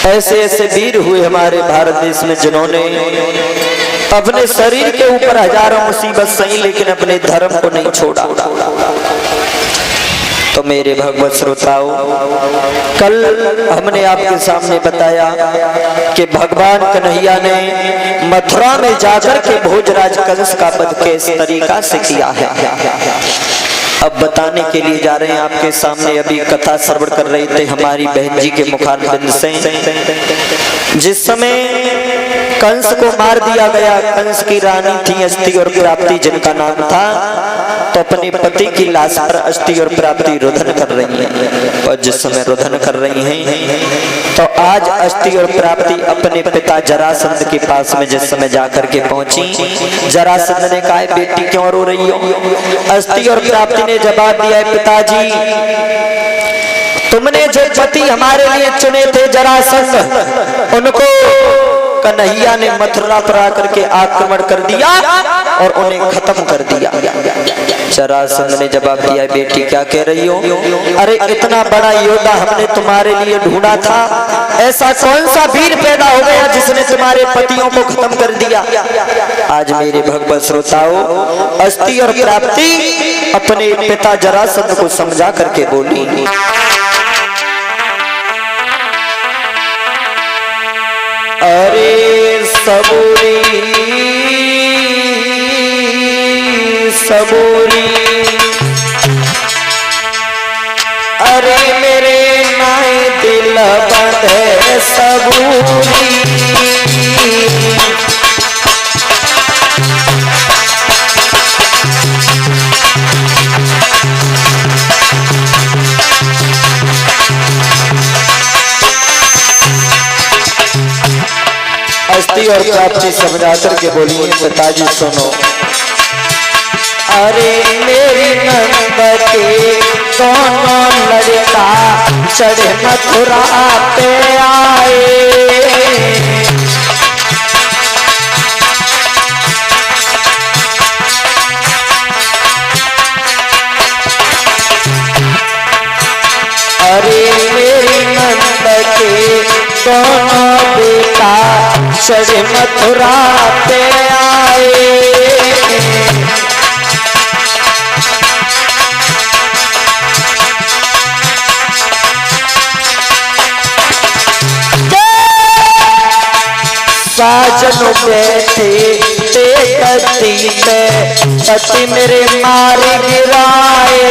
ऐसे ऐसे वीर हुए हमारे भारत देश में जिन्होंने अपने शरीर के ऊपर हजारों मुसीबत सही लेकिन अपने धर्म को नहीं छोड़ा। तो मेरे भगवत श्रोताओं, कल हमने आपके सामने बताया कि भगवान कन्हैया ने मथुरा में जाकर के भोजराज कंस का वध किस तरीका से किया है, अब बताने के लिए जा रहे हैं आपके सामने। अभी कथा श्रवण कर रहे थे हमारी बहन जी के मुखारबिंद से। जिस समय कंस को मार दिया गया, कंस की रानी थी अष्टि और प्राप्ति जिनका नाम था, तो अपने पति की लाश पर अष्टि और प्राप्ति रुदन कर रही हैं। और जिस समय रुदन कर रही हैं तो आज अष्टि और प्राप्ति अपने पिता जरासंध के पास में जिस समय जाकर के पहुंची, जरासंध ने कहा बेटी क्यों रो रही हो? अष्टि और प्राप्ति ने जवाब दिया पिताजी, तुमने जो पति हमारे लिए चुने थे जरासंध, उनको कन्हैया ने मथुरा पर आकर के आक्रमण कर दिया और उन्हें खत्म कर दिया। जरासंध ने जवाब दिया बेटी क्या कह रही हो? अरे इतना बड़ा योद्धा हमने तुम्हारे लिए ढूंढा था, ऐसा कौन सा वीर पैदा हो गया जिसने तुम्हारे पतियों को खत्म कर दिया? आज मेरे भगवत श्रोताओं, अष्टि और प्राप्ति अपने पिता जरासंध को समझा करके बोली, अरे सबूरी सबूरी, अरे मेरे नाई दिल बंधे सबूरी, अष्टि और प्राप्ति समझा करके बोलिए पिताजी सुनो, अरे मेरी नंद के दोनों लड़का चढ़े मथुरा पे आए, अरे मेरी नंद के दोनों बेटा चढ़े मथुरा पे आए, साजन बैठे गद्दी में पति मेरे मार गिराए,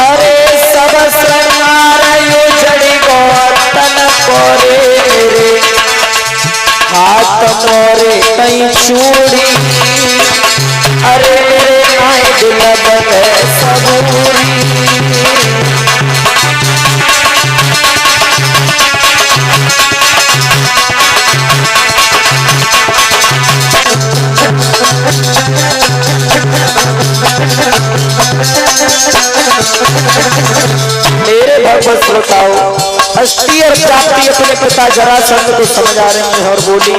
अरे सब श्रृंगार यो जड़ी गोतन कोरे मेरे हाथ मोरे कहीं चूड़ी, अरे मेरे नाई दिल बंधे सबूरी, मेरे भगवत श्रोताओं, अष्टि और प्राप्ति अपने पिता जरासंध को समझा रही हैं और बोली,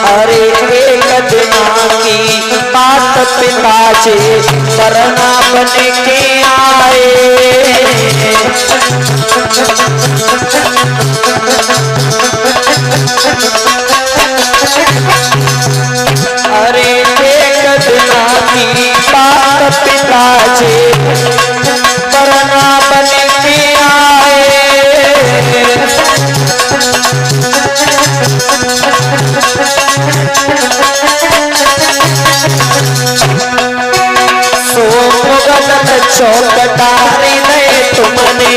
अरे एक दिना की बात पिताजी वरना बन के आए, अरे एक दिना की बात पिताजी वरना बन के आए, चौकटारी नहीं तुमने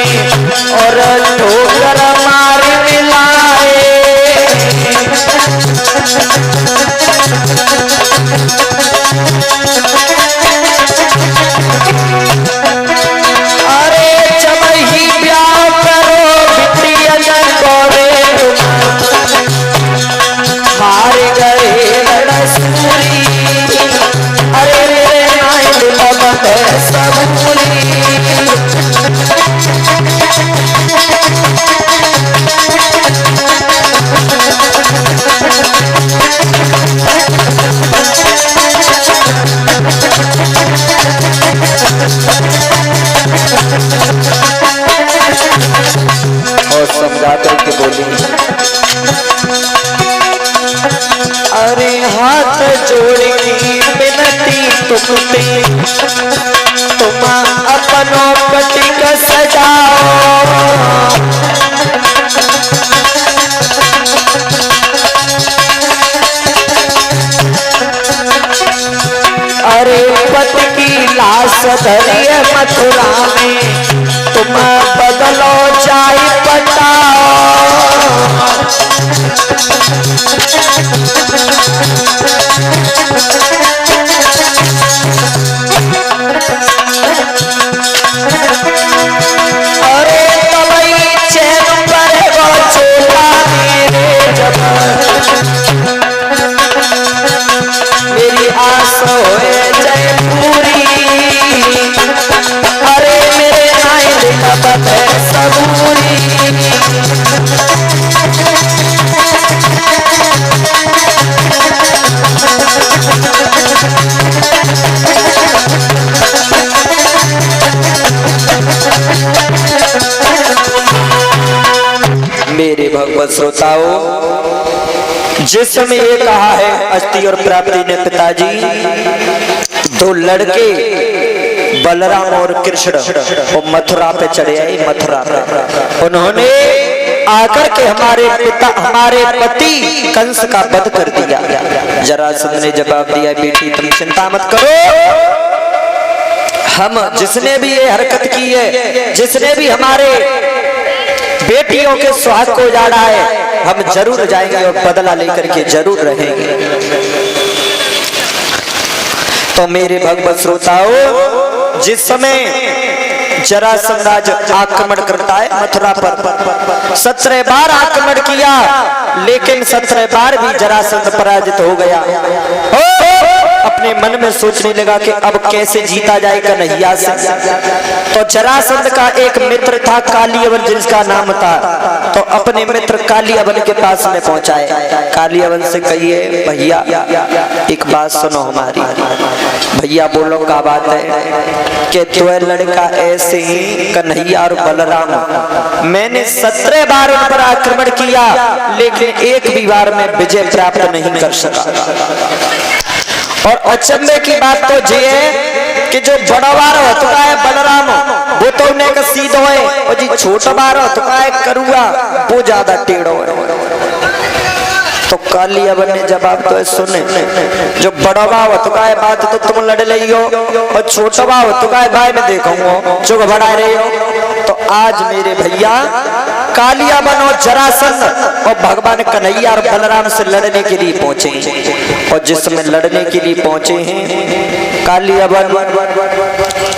और ठोकर मार मिलाए, अरे हाथ जोड़ी बिनती तुमते तुम अपनों पटिक सजाओ। अरे पत की लाश धरिए मथुरा में तुम बदलो जाए पटाओ। अरे तवई चैन पर वो चोला मेरे जब मेरी आस होए जय पूरी। अरे मेरे आइल का बता सबूरी। मेरे भगवत श्रोताओं, जिस समय ये कहा है अस्थि और प्राप्ति ने पिताजी, दो लड़के बलराम और कृष्ण वो मथुरा पे चढ़े आए। मथुरा पे उन्होंने आकर के हमारे पिता हमारे पति कंस का वध कर दिया। जरासंध ने जवाब दिया, बेटी तुम चिंता मत करो, हम जिसने भी ये हरकत की है, जिसने भी हमारे बेटियों के सुहाग को उजाड़ा है, हम जरूर जाएंगे और बदला लेकर के जरूर रहेंगे। तो मेरे भगवत श्रोताओं, जिस समय जरासंध आक्रमण करता है मथुरा पर, 17 बार आक्रमण किया, लेकिन 17 बार भी जरासंध पराजित हो गया। अपने मन में सोचने लगा कि अब कैसे जीता जाए कन्हैया से। तो जरासंध का एक मित्र था कालियवन, जिसका नाम था, तो अपने मित्र कालियवन के पास में पहुंचाए। कालियवन से कहिए, भैया एक बात सुनो हमारी। भैया बोलो, क्या बात है? कि तो लड़का ऐसे ही कन्हैया और बलराम, मैंने 17 बार उन पर आक्रमण किया, लेकिन एक भी बार में विजय प्राप्त नहीं कर सका। और अचंभे की बात तो ये है कि जो बड़ा बार हो चुका है बलराम, वो तो उन्हें का सीधो है, और जी छोटा बार हो चुका है करुआ, वो ज्यादा टेढ़ो है। तो कालियवन ने जवाब तो सुने, जो बड़ा भाव हो चुका है बात तो तुम लड़ रही हो, और छोटा भाव हो चुका है भाई मैं देखूंगा चुप बढ़ा रही हो। तो आज मेरे भैया कालियवन और जरासंध और भगवान कन्हैया और बलराम से लड़ने के लिए पहुंचे, और जिस समय लड़ने के लिए पहुंचे हैं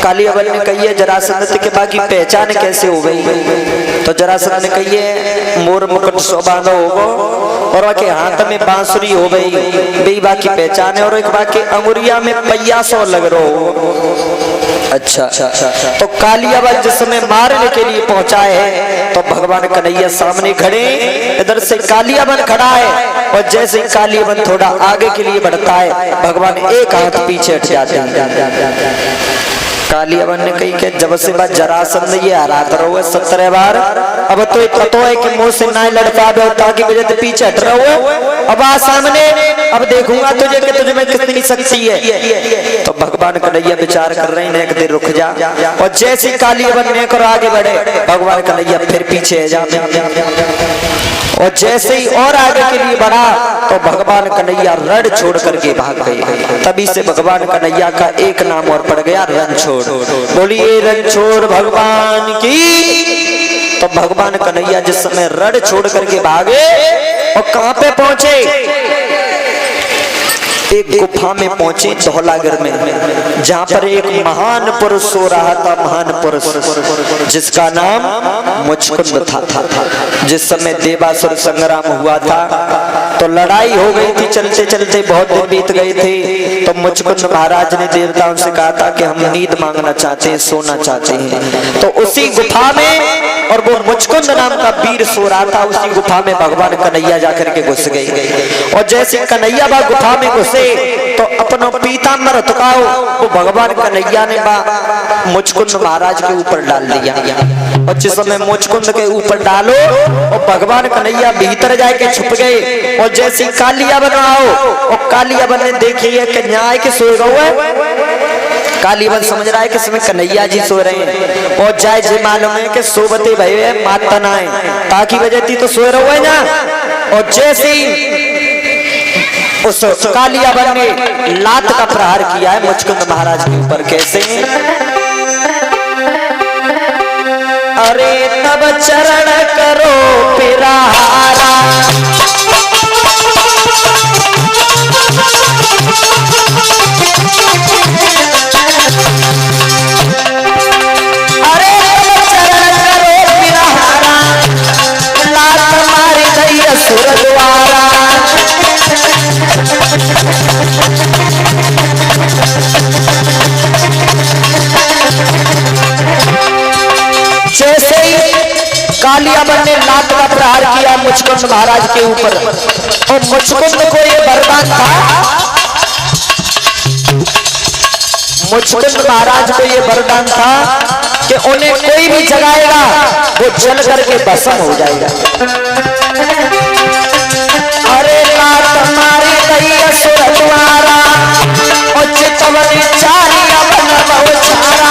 कालियवन ने कही है जरासंध के बाकी पहचान कैसे हो गई? तो जरासंध ने कही है मोर मुकुट शोभानो होगो, और बाकी हाथ में बांसुरी हो गई, बे बाकी पहचान है, और एक बाकी अंगुरिया में पैया सौ लग रहा हो। अच्छा, तो कालियवन जिस समय मारने के लिए पहुंचा है, तो भगवान कन्हैया सामने खड़े, इधर से कालियवन खड़ा है, और जैसे ही कालियवन थोड़ा आगे के लिए बढ़ता है, भगवान एक हाथ पीछे हट जाते हैं। कालियवन ने कही कि जब से बात जरासंध ये हराता रहो 17 बार, अब तो पता है कि मुंह से ना लड़ पावे, ताकि वजह से पीछे हट रहो, अब आ सामने, अब देखूंगा तुझे कि तुझे में कितनी शक्ति है। तो भगवान कन्हैया विचार कर रहे हैं कि रुक जा, और जैसे कालियवन ने कर आगे बढ़े, भगवान कन्हैया फिर पीछे जाते, और जैसे ही और आगे के लिए बढ़ा, तो भगवान कन्हैया रण छोड़ करके भाग गए। तभी से भगवान कन्हैया का एक नाम और पड़ गया, रणछोड़। बोलिए रणछोड़ भगवान की। तो भगवान कन्हैया जिस समय रण छोड़ करके भागे, और कहां पे पहुंचे? एक गुफा में पहुंचे धौलागिर में, जहां पर एक महान पुरुष सो रहा था, महान पुरुष जिसका नाम मुचकुंद था। जिस समय देवासुर संग्राम हुआ था, तो लड़ाई हो गई थी, चलते चलते बहुत दिन बीत गए थे। तो मुचकुंद महाराज ने देवताओं से कहा था कि हम नींद मांगना चाहते हैं, सोना चाहते हैं। तो उसी गुफा में और वो मुचकुंद नाम का वीर सो रहा था। उसी गुफा में भगवान कन्हैया जाकर के घुस गए और जैसे कन्हैया बा गुफा में घुसे तो अपना पीताम्बर थकाओ वो भगवान कन्हैया ने बा मुचकुंद महाराज के ऊपर डाल दिया। और जिस समय मुचकुंद के ऊपर डालो और भगवान कन्हैया भीतर जाके छुप गए और जैसे कालिया बनाओ और कालिया बन ने देखी है कि न्याय के सोए गए। कालीबन समझ रहा है कि इसमें कन्हैया जी सो रहे हैं और जाय जी मालूम है कि सोबते भय माता ना है ताकि वजह थी तो सोए रहो है ना। और जैसे उस कालियाबन ने लात का प्रहार किया है मुचकुंद महाराज के ऊपर। कैसे? अरे तब चरण करो पिरारा जैसे ही कालियाबन ने लात का प्रहार किया मुचकुंद महाराज के ऊपर और मुचकुंद को ये वरदान था, मुचकुंद महाराज को ये वरदान था कि उन्हें कोई भी जगाएगा वो जल करके भस्म हो जाएगा। अरे लात मारी गई असुर द्वारा और चितवनी चारिया बन बहुचारा।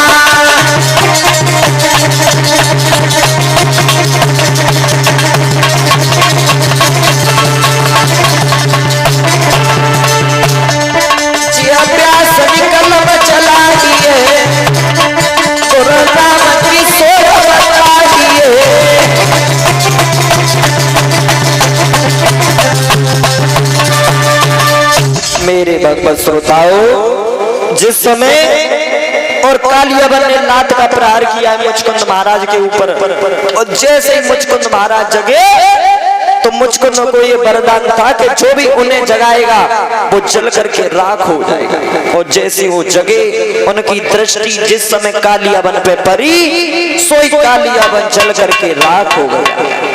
प्यास निकल चला दिए की सोच बता दिए। मेरे भगवत श्रोताओं, जिस समय और कालियाबन ने लात का प्रहार किया है मुचकुंद महाराज के ऊपर और जैसे ही मुचकुंद महाराज जगे तो मुचकुंद को ये वरदान था कि जो भी उन्हें जगाएगा वो जल करके राख हो जाएगा। और जैसे वो जगे उनकी दृष्टि जिस समय कालियाबन पे पड़ी सोई कालियाबन जल करके राख हो गया।